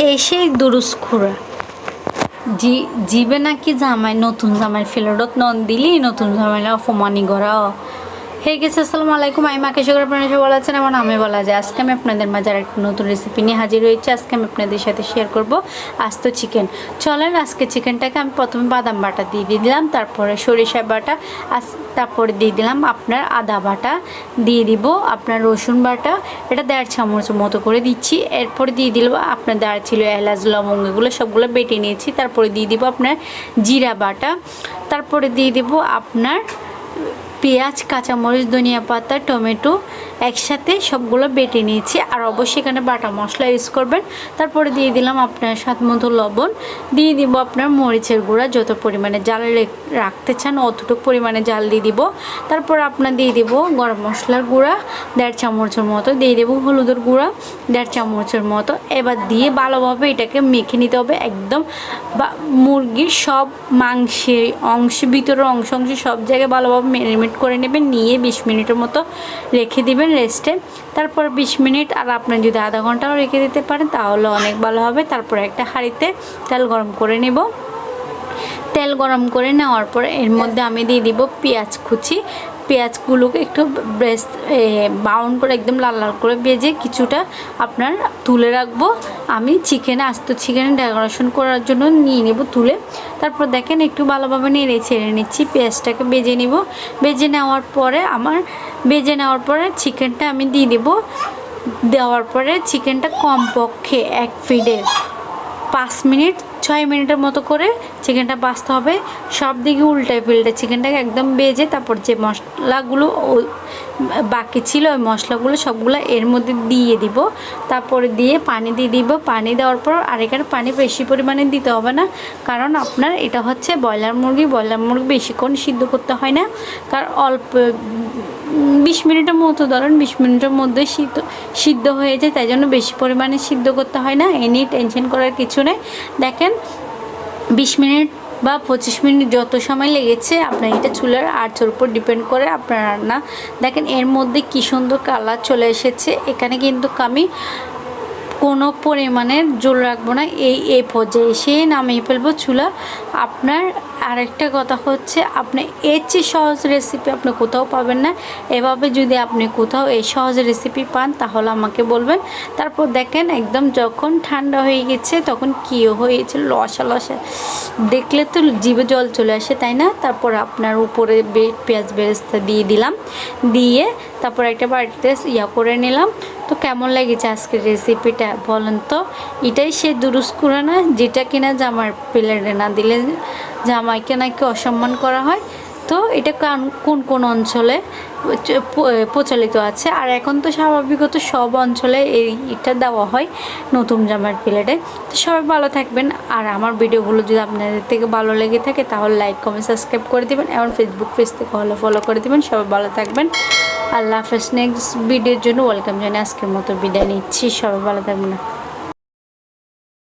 এসেই দুরুস্খুরা জিবে নাকি জামাই নতুন জামাই ফেলডত নন দিলি নতুন জামাইলা অপমানি গড়া হে গেছে। আসসালামু আলাইকুম, আমি মাকে সকাল আপনারা সব বলা আছেন এবং আমি বলা যায়। আজকে আমি আপনাদের মাঝে আর একটা নতুন রেসিপি নিয়ে হাজির হয়েছি। আজকে আমি আপনাদের সাথে শেয়ার করব আস্ত চিকেন। চলেন আজকে চিকেনটাকে আমি প্রথমে বাদাম বাটা দিয়ে দিলাম, তারপরে সরিষা বাটা, তারপরে দিয়ে দিলাম আপনার আদা বাটা, দিয়ে দিব আপনার রসুন বাটা, এটা 1.5 চামচ মতো করে দিচ্ছি। এরপরে দিয়ে দিল আপনার দারচিনি, এলাচ, লবঙ্গ, এগুলো সবগুলো বেটে নিয়েছি। তারপরে দিয়ে দিব আপনার জিরা বাটা, তারপরে দিয়ে দিব আপনার পেঁয়াজ, কাঁচামরিচ, ধনিয়া পাতা, টমেটো একসাথে সবগুলো বেটে নিয়েছি। আর অবশ্যই এখানে বাটা মশলা ইউজ করবেন। তারপরে দিয়ে দিলাম আপনার স্বাদ মতো লবণ, দিয়ে দিব আপনার মরিচের গুঁড়া, যত পরিমাণে জাল রাখতে চান অতটুকু পরিমাণে জাল দিয়ে দিব। তারপর আপনার দিয়ে দিব গরম মশলার গুঁড়া 1.5 চামচের মতো, দিয়ে দেবো হলুদের গুঁড়া 1.5 চামচের মতো। এবার দিয়ে ভালোভাবে এটাকে মেখে নিতে হবে একদম, বা মুরগির সব মাংসের অংশ, ভিতরের অংশ সব জায়গায় ভালোভাবে ম্যারিনেট করে নেবেন, নিয়ে 20 মিনিটের মতো রেখে দিবেন রেস্টে। তারপর 20 মিনিট, আর আপনার যদি আধা ঘন্টাও রেখে দিতে পারেন তাহলে অনেক ভালো হবে। তারপর একটা হাঁড়িতে তেল গরম করে নেব। তেল গরম করে নেওয়ার পর এর মধ্যে আমি দিয়ে দিব পেঁয়াজ কুচি। পেঁয়াজগুলোকে একটু ব্রাউন করে একদম লাল লাল করে ভেজে কিছুটা আপনার তুলে রাখবো। আমি আস্ত চিকেনে ডেকোরেশন করার জন্য নিয়ে নেব তুলে। তারপর দেখেন একটু ভালোভাবে নেড়ে ছেড়ে নিচ্ছি, পেঁয়াজটাকে ভেজে নিব। ভেজে নেওয়ার পরে চিকেনটা আমি দিয়ে দেবো। দেওয়ার পরে চিকেনটা কমপক্ষে 1 ফিটে 5 মিনিট 6 মিনিটের মতো করে চিকেনটা ভাজতে হবে। সব দিকে উল্টায় পাল্টে চিকেনটাকে একদম ভেজে, তারপর যে মশলাগুলো বাকি ছিল ওই মশলাগুলো সবগুলো এর মধ্যে দিয়ে দিব। তারপরে দিয়ে পানি দিয়ে দিব। পানি দেওয়ার পর, আর এখানে পানি বেশি পরিমাণে দিতে হবে না, কারণ আপনার এটা হচ্ছে ব্রয়লার মুরগি বেশিক্ষণ সিদ্ধ করতে হয় না, কারণ অল্প 20 মিনিটের মতো, ধরেন 20 মিনিটের মধ্যে সিদ্ধ হয়ে যায়, তাই জন্য বেশি পরিমাণে সিদ্ধ করতে হয় না। এনি টেনশন করার কিছু নেই। দেখেন 20 মিনিট বা 25 মিনিট যত সময় লেগেছে, আপনার এটা চুলার আঁচের উপর ডিপেন্ড করে আপনার রান্না। দেখেন এর মধ্যে কি সুন্দর কালার চলে এসেছে। এখানে কিন্তু আমি কোনো পরিমাণের জল রাখবো না, এই পর্যায়ে এসে নামিয়ে ফেলবো চুলা। আপনার আরেকটা কথা হচ্ছে, আপনি এর চেয়ে সহজ রেসিপি আপনি কোথাও পাবেন না। এভাবে যদি আপনি কোথাও এই সহজ রেসিপি পান তাহলে আমাকে বলবেন। তারপর দেখেন একদম যখন ঠান্ডা হয়ে গেছে তখন কী হয়েছে, লসা দেখলে তো জিভে জল চলে আসে, তাই না? তারপর আপনার উপরে পেঁয়াজ বেরেস্তা দিয়ে দিলাম, দিয়ে তারপর একটা বাড়িতে করে নিলাম। তো কেমন লেগেছে আজকের রেসিপিটা বলেন তো? এটাই সে দুরুস্খুরা না, যেটা কিনা জামার প্লেটে না দিলে জামাইকে নাকি অসম্মান করা হয়। তো এটা কোন অঞ্চলে প্রচলিত আছে, আর এখন তো স্বাভাবিকত সব অঞ্চলে এটা দেওয়া হয় নতুন জামার প্লেটে। তো সবাই ভালো থাকবেন, আর আমার ভিডিওগুলো যদি আপনাদের থেকে ভালো লেগে থাকে তাহলে লাইক, কমেন্ট, সাবস্ক্রাইব করে দেবেন, এবং ফেসবুক পেজ থেকে ফলো করে দেবেন। সবাই ভালো থাকবেন, আল্লাহ হাফেজ। নেক্সট ভিডিওর জন্য ওয়েলকাম জানিয়ে আজকের মতো বিদায় নিচ্ছি। সবাই ভালো থাকবেন।